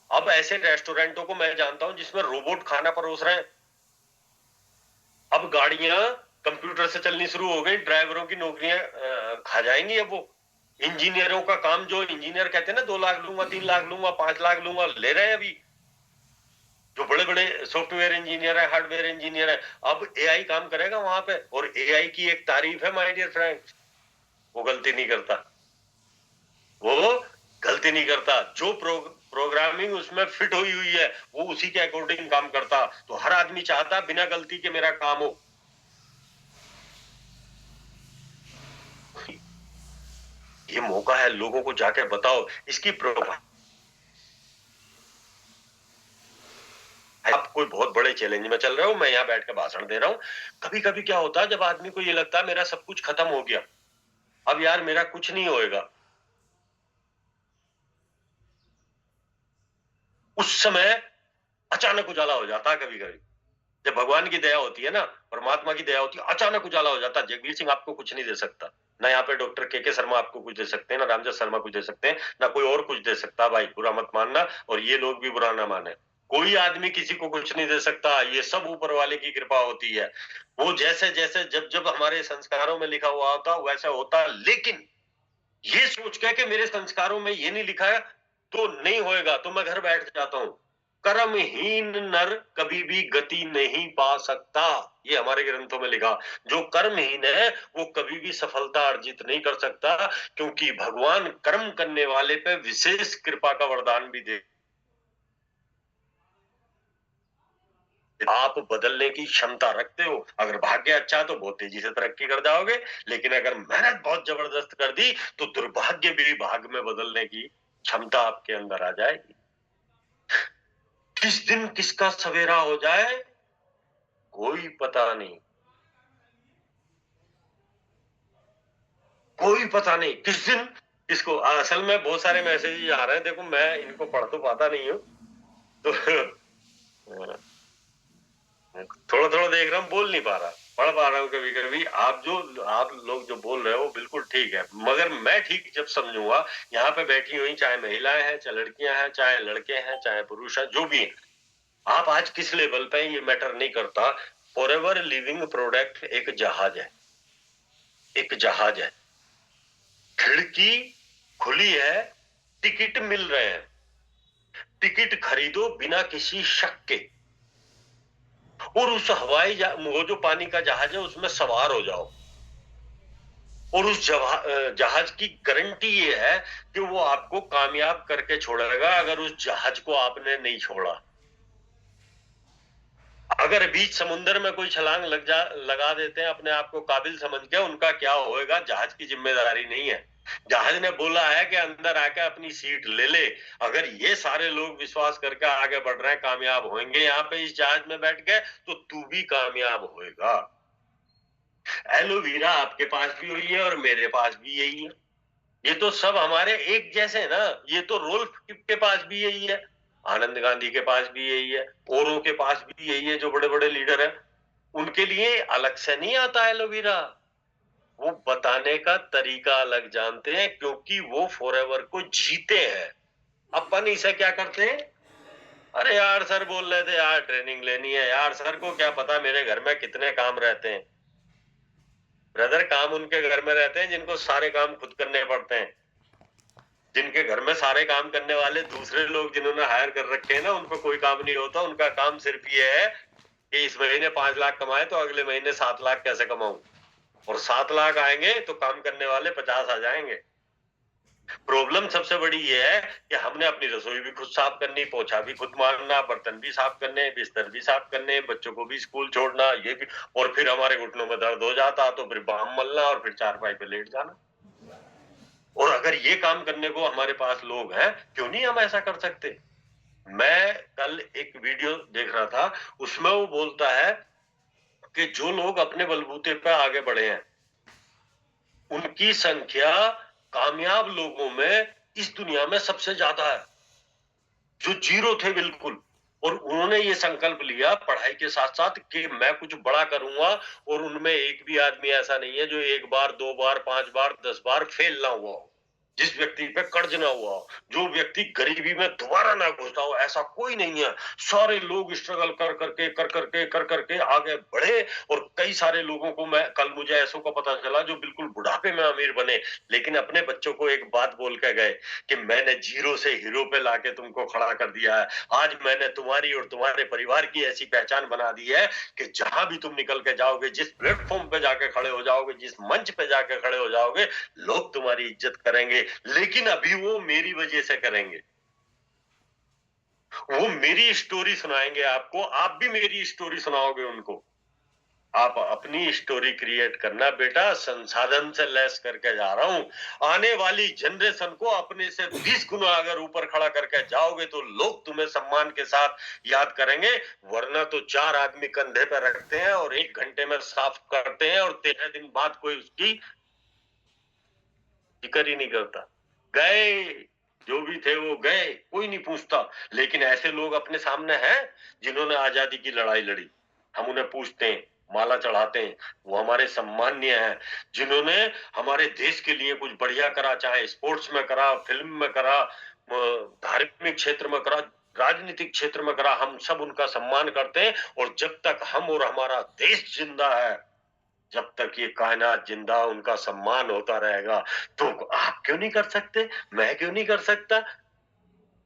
अब ऐसे रेस्टोरेंटों को मैं जानता हूं जिसमें रोबोट खाना परोस रहे हैं। अब गाड़ियां कंप्यूटर से चलनी शुरू हो गई, ड्राइवरों की नौकरियां खा जाएंगी अब वो। इंजीनियरों का काम, जो इंजीनियर कहते हैं ना 2 लाख लूंगा 3 लाख लूंगा 5 लाख लूंगा, ले रहे हैं अभी। जो बड़े बड़े सॉफ्टवेयर इंजीनियर है, हार्डवेयर इंजीनियर है, अब एआई काम करेगा वहां पे। और एआई की एक तारीफ है माय डियर फ्रेंड्स, वो गलती नहीं करता, वो गलती नहीं करता। जो प्रोग्रामिंग उसमें फिट हुई हुई है वो उसी के अकॉर्डिंग काम करता। तो हर आदमी चाहता बिना गलती के मेरा काम हो। ये मौका है, लोगों को जाके बताओ इसकी प्रोफाइल। आप कोई बहुत बड़े चैलेंज में चल रहे हो, मैं यहाँ बैठ के भाषण दे रहा हूँ। कभी कभी क्या होता है, जब आदमी को ये लगता है मेरा सब कुछ खत्म हो गया, अब यार मेरा कुछ नहीं होएगा, उस समय अचानक उजाला हो जाता है कभी कभी। जब भगवान की दया होती है ना, परमात्मा की दया होती है, अचानक उजाला हो जाता है। जगवीर सिंह आपको कुछ नहीं दे सकता, ना यहाँ पे डॉक्टर के शर्मा आपको कुछ दे सकते हैं, ना रामजस शर्मा कुछ दे सकते हैं, ना कोई और कुछ दे सकता। भाई बुरा मत मानना, और ये लोग भी बुरा ना माने। कोई आदमी किसी को कुछ नहीं दे सकता, ये सब ऊपर वाले की कृपा होती है। वो जैसे जैसे जब जब हमारे संस्कारों में लिखा हुआ होता वैसा होता। लेकिन ये सोच के कि मेरे संस्कारों में ये नहीं लिखा है तो नहीं होएगा, तो मैं घर बैठ जाता हूं। कर्महीन नर कभी भी गति नहीं पा सकता, ये हमारे ग्रंथों में लिखा। जो कर्महीन है वो कभी भी सफलता अर्जित नहीं कर सकता, क्योंकि भगवान कर्म करने वाले पे विशेष कृपा का वरदान भी दे आप बदलने की क्षमता रखते हो। अगर भाग्य अच्छा है तो बहुत तेजी से तरक्की कर जाओगे, लेकिन अगर मेहनत बहुत जबरदस्त कर दी तो दुर्भाग्य भी भाग में बदलने की क्षमता आपके अंदर आ जाएगी। किस दिन किसका सवेरा हो जाए कोई पता नहीं, कोई पता नहीं किस दिन किसको। असल में बहुत सारे मैसेजेस आ रहे हैं, देखो मैं इनको पढ़ तो पाता नहीं हूँ, तो थोड़ा थोड़ा देख रहा हूँ, बोल नहीं पा रहा, पढ़ पा रहा हूँ कभी कभी। आप लोग जो बोल रहे हो वो बिल्कुल ठीक है, मगर मैं ठीक जब समझूंगा, यहाँ पे बैठी हुई चाहे महिलाएं हैं, चाहे लड़कियां हैं, चाहे लड़के हैं, चाहे पुरुष हैं, जो भी है, आप आज किस लेवल पे ये मैटर नहीं करता। फॉरएवर लिविंग प्रोडक्ट एक जहाज है, एक जहाज है, खिड़की खुली है, टिकट मिल रहे हैं, टिकट खरीदो बिना किसी शक के, और उस वो जो पानी का जहाज है उसमें सवार हो जाओ, और उस जहाज की गारंटी ये है कि वो आपको कामयाब करके छोड़ेगा अगर उस जहाज को आपने नहीं छोड़ा। अगर बीच समुद्र में कोई छलांग लगा देते हैं अपने आप को काबिल समझ के, उनका क्या होएगा जहाज की जिम्मेदारी नहीं है। जहाज ने बोला है कि अंदर आके अपनी सीट ले ले। अगर ये सारे लोग विश्वास करके आगे बढ़ रहे हैं कामयाब होंगे यहाँ पे इस जहाज में बैठ के, तो तू भी कामयाब होएगा। एलोवेरा आपके पास भी हुई है और मेरे पास भी यही है, ये तो सब हमारे एक जैसे है ना। ये तो रोल्फ के पास भी यही है, आनंद गांधी के पास भी यही है, औरों के पास भी यही है, जो बड़े बड़े लीडर हैं उनके लिए अलग से नहीं आता एलोवेरा। वो बताने का तरीका अलग जानते हैं, क्योंकि वो फॉरएवर को जीते हैं। अपन इसे क्या करते हैं, अरे यार सर बोल रहे थे यार ट्रेनिंग लेनी है, यार सर को क्या पता मेरे घर में कितने काम रहते हैं। ब्रदर, काम उनके घर में रहते हैं जिनको सारे काम खुद करने पड़ते हैं। जिनके घर में सारे काम करने वाले दूसरे लोग जिन्होंने हायर कर रखे हैं ना, उनको कोई काम नहीं होता। उनका काम सिर्फ ये है कि इस महीने 5 लाख कमाए तो अगले महीने 7 लाख कैसे कमाऊं, और 7 लाख आएंगे तो काम करने वाले 50 आ जाएंगे। प्रॉब्लम सबसे बड़ी ये है कि हमने अपनी रसोई भी खुद साफ करनी, पोछा भी खुद मारना, बर्तन भी साफ करने, बिस्तर भी साफ करने, बच्चों को भी स्कूल छोड़ना, ये भी, और फिर हमारे घुटनों में दर्द हो जाता तो फिर बाम मलना और फिर चारपाई पे लेट जाना। और अगर ये काम करने को हमारे पास लोग हैं, क्यों नहीं हम ऐसा कर सकते। मैं कल एक वीडियो देख रहा था, उसमें वो बोलता है कि जो लोग अपने बलबूते पे आगे बढ़े हैं उनकी संख्या कामयाब लोगों में इस दुनिया में सबसे ज्यादा है। जो जीरो थे बिल्कुल, और उन्होंने ये संकल्प लिया पढ़ाई के साथ साथ कि मैं कुछ बड़ा करूंगा, और उनमें एक भी आदमी ऐसा नहीं है जो 1 बार 2 बार 5 बार 10 बार फेल ना हुआ हो, जिस व्यक्ति पे कर्ज ना हुआ हो, जो व्यक्ति गरीबी में दोबारा ना घुसा हो, ऐसा कोई नहीं है। सारे लोग स्ट्रगल कर करके आगे बढ़े। और कई सारे लोगों को, मैं कल मुझे ऐसों का पता चला जो बिल्कुल बुढ़ापे में अमीर बने, लेकिन अपने बच्चों को एक बात बोल के गए कि मैंने जीरो से हीरो पे लाके तुमको खड़ा कर दिया है। आज मैंने तुम्हारी और तुम्हारे परिवार की ऐसी पहचान बना दी है कि जहां भी तुम निकल के जाओगे, जिस प्लेटफॉर्म पे जाके खड़े हो जाओगे, जिस मंच पे जाके खड़े हो जाओगे, लोग तुम्हारी इज्जत करेंगे। लेकिन अभी वो मेरी वजह से करेंगे, वो मेरी स्टोरी सुनाएंगे आपको, आप भी मेरी स्टोरी सुनाओगे उनको। आप अपनी स्टोरी क्रिएट करना बेटा, संसाधन से लेस करके जा रहा हूं। आने वाली जनरेशन को अपने से 20 गुना अगर ऊपर खड़ा करके जाओगे तो लोग तुम्हें सम्मान के साथ याद करेंगे। वरना तो 4 आदमी कंधे पे रखते हैं और 1 घंटे में साफ करते हैं, और 13 दिन बाद कोई उसकी जिक्र ही नहीं करता। गए, जो भी थे वो गए, कोई नहीं पूछता। लेकिन ऐसे लोग अपने सामने हैं जिन्होंने आजादी की लड़ाई लड़ी, हम उन्हें पूछते हैं, माला चढ़ाते हैं, वो हमारे सम्मान्य हैं। जिन्होंने हमारे देश के लिए कुछ बढ़िया करा, चाहे स्पोर्ट्स में करा, फिल्म में करा, धार्मिक क्षेत्र में करा, राजनीतिक क्षेत्र में करा, हम सब उनका सम्मान करते हैं। और जब तक हम और हमारा देश जिंदा है, जब तक ये कायनात जिंदा, उनका सम्मान होता रहेगा। तो आप क्यों नहीं कर सकते, मैं क्यों नहीं कर सकता।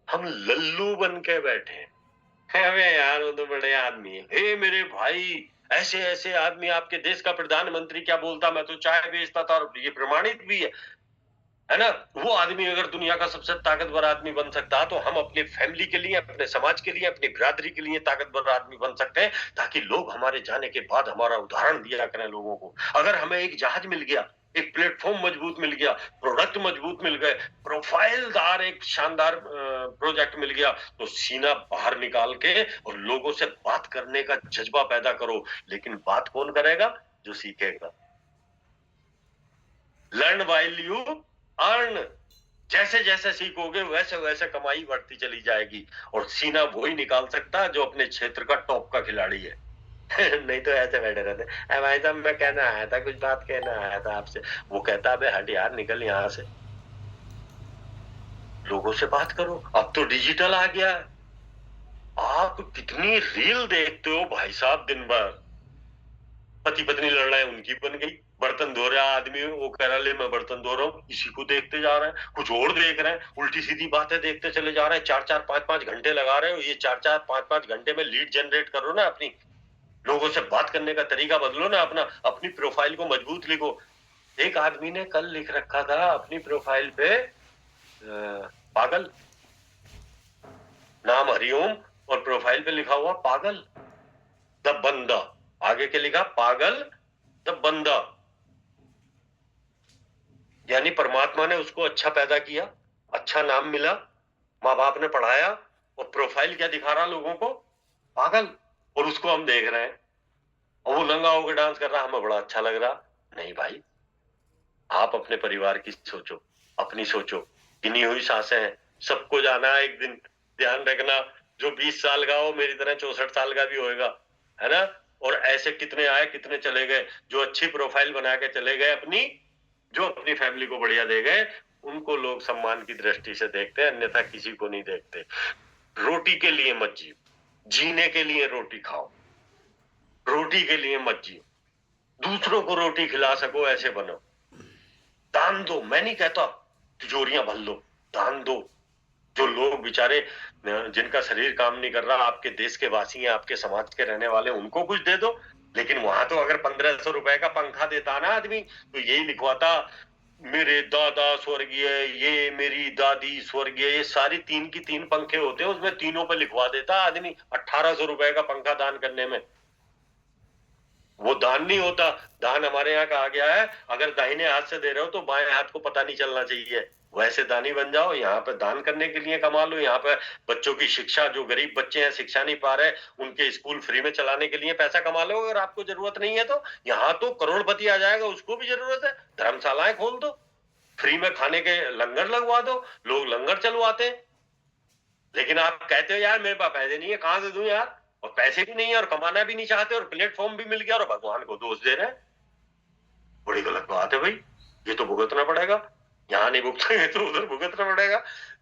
हम लल्लू बन के बैठे हैं। अबे यार वो तो बड़े आदमी है, हे मेरे भाई, ऐसे ऐसे आदमी, आपके देश का प्रधानमंत्री क्या बोलता, मैं तो चाय बेचता था, और ये प्रमाणित भी है। है ना? वो आदमी अगर दुनिया का सबसे ताकतवर आदमी बन सकता है, तो हम अपनी फैमिली के लिए, अपने समाज के लिए, अपनी बिरादरी के लिए ताकतवर आदमी बन सकते हैं, ताकि लोग हमारे जाने के बाद हमारा उदाहरण दिया करें लोगों को। अगर हमें एक जहाज मिल गया, एक प्लेटफॉर्म मजबूत मिल गया, प्रोडक्ट मजबूत मिल गए, प्रोफाइलदार एक शानदार प्रोजेक्ट मिल गया, तो सीना बाहर निकाल के और लोगों से बात करने का जज्बा पैदा करो। लेकिन बात कौन करेगा? जो सीखेगा। Learn while you earn. जैसे जैसे सीखोगे वैसे वैसे कमाई बढ़ती चली जाएगी, और सीना वही निकाल सकता है जो अपने क्षेत्र का टॉप का खिलाड़ी है। नहीं तो ऐसे बैठे रहते, "अरे भाई साहब, मैं कहना आया था, कुछ बात कहना आया था आपसे।" वो कहता है, "अबे हट यार, निकल यहाँ से।" लोगों से बात करो। अब तो डिजिटल आ गया है। आप कितनी रील देखते हो भाई साहब दिन भर। पति पत्नी लड़ रहे हैं, उनकी बन गई। बर्तन धो रहा आदमी, वो कह रहा ले मैं बर्तन धो रहा हूँ, इसी को देखते जा रहे हैं। कुछ और देख रहे हैं, उल्टी सीधी बातें देखते चले जा रहे हैं। 4-4 5-5 घंटे लगा रहे हो। ये 4-4 5-5 घंटे में लीड जनरेट करो ना अपनी। लोगों से बात करने का तरीका बदलो ना अपना, अपनी प्रोफाइल को मजबूत लिखो। एक आदमी ने कल लिख रखा था अपनी प्रोफाइल पे, पागल, नाम हरिओम, और प्रोफाइल पे लिखा हुआ पागल द बंदा। आगे के लिखा पागल द बंदा। यानी परमात्मा ने उसको अच्छा पैदा किया, अच्छा नाम मिला, माँ बाप ने पढ़ाया, और प्रोफाइल क्या दिखा रहा लोगों को? पागल। और उसको हम देख रहे हैं, और वो नंगा होकर डांस कर रहा, हमें बड़ा अच्छा लग रहा। नहीं भाई, आप अपने परिवार की सोचो, अपनी सोचो। गिनी हुई सांसें हैं, सबको जाना है एक दिन। ध्यान रखना, जो 20 साल का हो मेरी तरह 64 साल का भी होएगा, है ना? और ऐसे कितने आए, कितने चले गए, जो अच्छी प्रोफाइल बना के चले गए अपनी, जो अपनी फैमिली को बढ़िया दे गए, उनको लोग सम्मान की दृष्टि से देखते हैं, अन्यथा किसी को नहीं देखते। रोटी के लिए मत जियो, जीने के लिए रोटी खाओ। रोटी के लिए मत जियो, दूसरों को रोटी खिला सको ऐसे बनो। दान दो, मैं नहीं कहता तिजोरियां भर लो, दान दो। जो लोग बेचारे, जिनका शरीर काम नहीं कर रहा, आपके देश के वासी हैं, आपके समाज के रहने वाले, उनको कुछ दे दो। लेकिन वहां तो अगर 1500 रुपए का पंखा देता ना आदमी, तो यही लिखवाता, मेरे दादा स्वर्गीय, ये मेरी दादी स्वर्गीय। ये सारी 3 की 3 पंखे होते हैं, उसमें तीनों पे लिखवा देता आदमी 1800 रुपए का पंखा दान करने में। वो दान नहीं होता। दान हमारे यहाँ कहा गया है, अगर दाहिने हाथ से दे रहे हो तो बाएं हाथ को पता नहीं चलना चाहिए। वैसे दानी बन जाओ, यहाँ पे दान करने के लिए कमा लो। यहाँ पे बच्चों की शिक्षा, जो गरीब बच्चे हैं शिक्षा नहीं पा रहे, उनके स्कूल फ्री में चलाने के लिए पैसा कमा लो। अगर आपको जरूरत नहीं है तो यहाँ तो करोड़पति आ जाएगा, उसको भी जरूरत है। धर्मशालाएं खोल दो, फ्री में खाने के लंगर लगवा दो, लोग लंगर चलवाते हैं। लेकिन आप कहते हो यार मेरे पास पैसे नहीं है, कहां से दूं यार, और पैसे भी नहीं है और कमाना भी नहीं चाहते, और प्लेटफॉर्म भी मिल गया और भगवान को दोष दे रहे हैं। बड़ी गलत बात है भाई, ये तो भुगतना पड़ेगा। यहाँ नहीं भुगतेंगे तो उधर भुगतना पड़ेगा।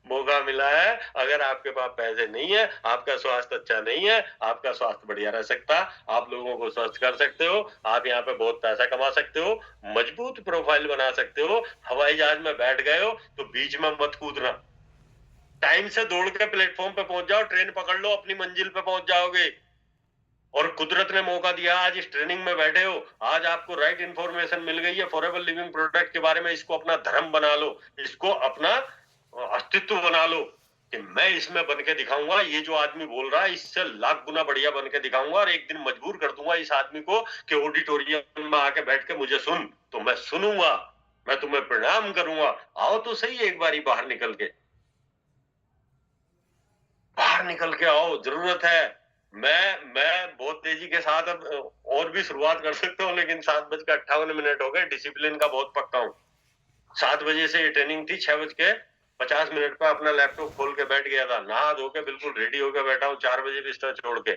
मौका मिला है, अगर आपके पास पैसे नहीं है, आपका स्वास्थ्य अच्छा नहीं है, आपका स्वास्थ्य बढ़िया रह सकता, आप लोगों को स्वस्थ कर सकते हो, आप यहाँ पे बहुत पैसा कमा सकते हो, मजबूत प्रोफाइल बना सकते हो। हवाई जहाज में बैठ गए हो तो बीच में मत कूदना, टाइम से दौड़ के प्लेटफॉर्म पे पहुंच जाओ, ट्रेन पकड़ लो, अपनी मंजिल पे पहुंच जाओगे। और कुदरत ने मौका दिया, आज इस ट्रेनिंग में बैठे हो, आज आपको राइट इंफॉर्मेशन मिल गई है फॉरएवर लिविंग प्रोडक्ट के बारे में। इसको अपना धर्म बना लो, इसको अपना अस्तित्व बना लो, कि मैं इसमें बन के दिखाऊंगा। ये जो आदमी बोल रहा है इससे लाख गुना बढ़िया बन के दिखाऊंगा, और एक दिन मजबूर कर दूंगा इस आदमी को कि ऑडिटोरियम में आके बैठ के मुझे सुन। तो मैं सुनूंगा, मैं तुम्हें प्रणाम करूंगा। आओ तो सही एक बारी बाहर निकल के, बाहर निकल के आओ, जरूरत है। मैं बहुत तेजी के साथ अब और भी शुरुआत कर सकता हूँ, लेकिन 7:58 हो गए। डिसिप्लिन का बहुत पक्का हूँ। 7 बजे से ये ट्रेनिंग थी, 6:50 पे अपना लैपटॉप खोल के बैठ गया था, नहा धो के बिल्कुल रेडी होके बैठा हूँ 4 बजे बिस्तर छोड़ के।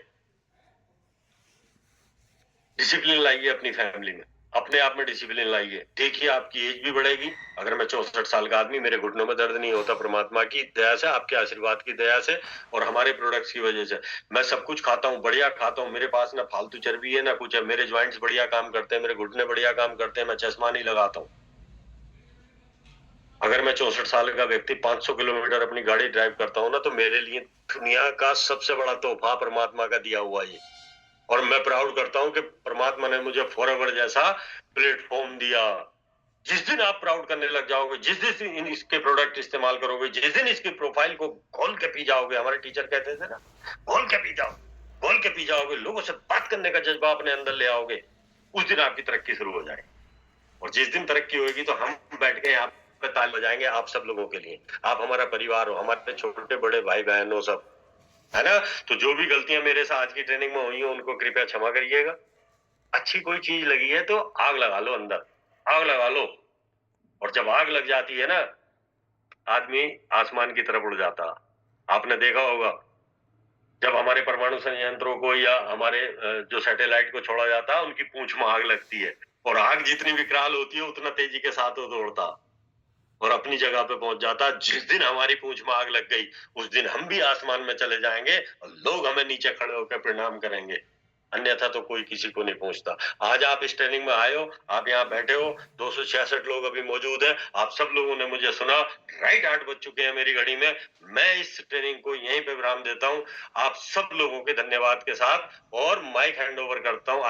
डिसिप्लिन लाइए अपनी फैमिली में, अपने आप में डिसिप्लिन लाइए। देखिए आपकी एज भी बढ़ेगी। अगर मैं 64 साल का आदमी, मेरे घुटनों में दर्द नहीं होता, परमात्मा की दया से, आपके आशीर्वाद की दया से और हमारे प्रोडक्ट्स की वजह से। मैं सब कुछ खाता हूँ, बढ़िया खाता हूँ, मेरे पास ना फालतू चर्बी है ना कुछ है, मेरे ज्वाइंट्स बढ़िया काम करते हैं, मेरे घुटने बढ़िया काम करते हैं, मैं चश्मा नहीं लगाता हूँ। अगर मैं 64 साल का व्यक्ति 500 किलोमीटर अपनी गाड़ी ड्राइव करता हूँ ना, तो मेरे लिए दुनिया का सबसे बड़ा तोहफा परमात्मा का दिया हुआ ये। और मैं प्राउड करता हूं कि परमात्मा ने मुझे फॉरएवर जैसा प्लेटफॉर्म दिया। जिस दिन आप प्राउड करने लग जाओगे, जिस दिन इसके प्रोडक्ट इस्तेमाल करोगे, जिस दिन इसकी प्रोफाइल को घोल के पी जाओगे, हमारे टीचर कहते थे ना, घोल के पी जाओ, घोल के पी जाओगे, लोगों से बात करने का जज्बा अपने अंदर ले आओगे, उस दिन आपकी तरक्की शुरू हो जाएगी। और जिस दिन तरक्की होगी तो हम बैठ के यहाँ पे ताली बजाएंगे आप सब लोगों के लिए। आप हमारा परिवार हो, हमारे छोटे बड़े भाई बहन हो सब, है ना? तो जो भी गलतियां मेरे से आज की ट्रेनिंग में हुई हो उनको कृपया क्षमा करिएगा। अच्छी कोई चीज लगी है तो आग लगा लो अंदर, आग लगा लो। और जब आग लग जाती है ना, आदमी आसमान की तरफ उड़ जाता। आपने देखा होगा, जब हमारे परमाणु संयंत्रों को या हमारे जो सैटेलाइट को छोड़ा जाता है, उनकी पूंछ में आग लगती है। और आग जितनी विकराल होती है, उतना तेजी के साथ वो दौड़ता और अपनी जगह पे पहुंच जाता। जिस दिन हमारी पूंछ में आग लग गई, उस दिन हम भी आसमान में चले जाएंगे और लोग हमें नीचे खड़े होकर प्रणाम करेंगे। अन्यथा तो कोई किसी को नहीं पूछता। आज आप इस ट्रेनिंग में आए हो, आप यहाँ बैठे हो, 266 लोग अभी मौजूद हैं, आप सब लोगों ने मुझे सुना। राइट 8 बज चुके हैं मेरी घड़ी में। मैं इस ट्रेनिंग को यहीं पे विराम देता हूँ, आप सब लोगों के धन्यवाद के साथ, और माइक हैंड ओवर करता हूँ आज